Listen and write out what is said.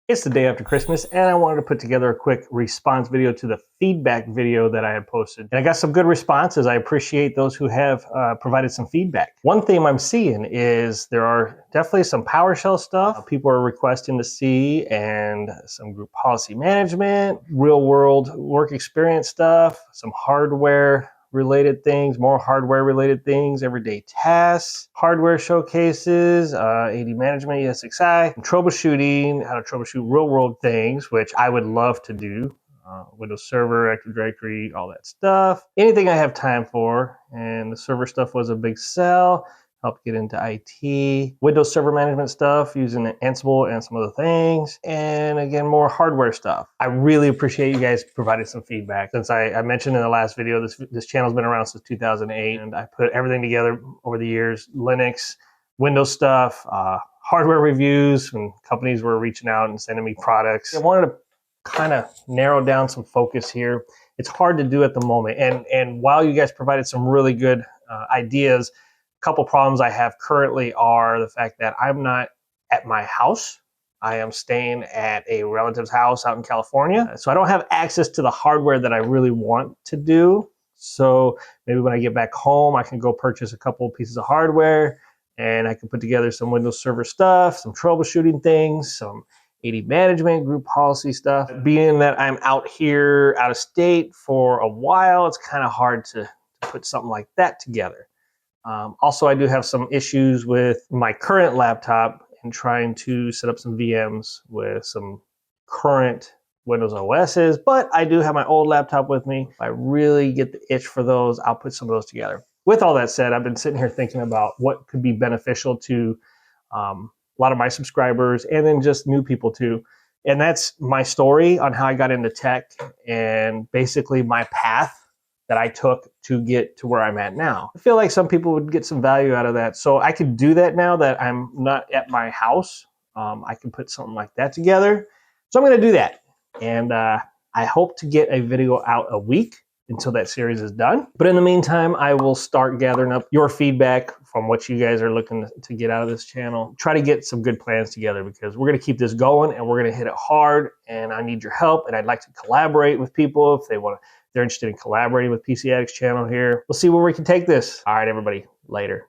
It's the day after Christmas, and I wanted to put together a quick response video to the feedback video that I had posted. And I got some good responses. I appreciate those who have provided some feedback. One theme I'm seeing is there are definitely some PowerShell stuff people are requesting to see, and some group policy management, real world work experience stuff, some hardware related things, more hardware related things, everyday tasks, hardware showcases, AD management, ESXi, troubleshooting, how to troubleshoot real world things, which I would love to do. Windows Server, Active Directory, all that stuff. Anything I have time for, and the server stuff was a big sell. Help get into IT, Windows Server management stuff using Ansible and some other things, and again, more hardware stuff. I really appreciate you guys providing some feedback. Since I mentioned in the last video, this channel's been around since 2008, and I put everything together over the years, Linux, Windows stuff, hardware reviews, when companies were reaching out and sending me products. I wanted to kind of narrow down some focus here. It's hard to do at the moment, and while you guys provided some really good ideas, couple problems I have currently are the fact that I'm not at my house. I am staying at a relative's house out in California. So I don't have access to the hardware that I really want to do. So maybe when I get back home, I can go purchase a couple pieces of hardware and I can put together some Windows Server stuff, some troubleshooting things, some AD management, group policy stuff. Being that I'm out here, out of state for a while, it's kind of hard to put something like that together. Also, I do have some issues with my current laptop and trying to set up some VMs with some current Windows OSs, but I do have my old laptop with me. If I really get the itch for those, I'll put some of those together. With all that said, I've been sitting here thinking about what could be beneficial to a lot of my subscribers and then just new people too. And that's my story on how I got into tech and basically my path that I took to get to where I'm at now. I feel like some people would get some value out of that. So I could do that now that I'm not at my house. I can put something like that together. So I'm gonna do that. And I hope to get a video out a week until that series is done. But in the meantime, I will start gathering up your feedback from what you guys are looking to get out of this channel. Try to get some good plans together because we're gonna keep this going and we're gonna hit it hard, and I need your help, and I'd like to collaborate with people if they're interested in collaborating with PC-Addicts channel here. We'll see where we can take this. All right, everybody, later.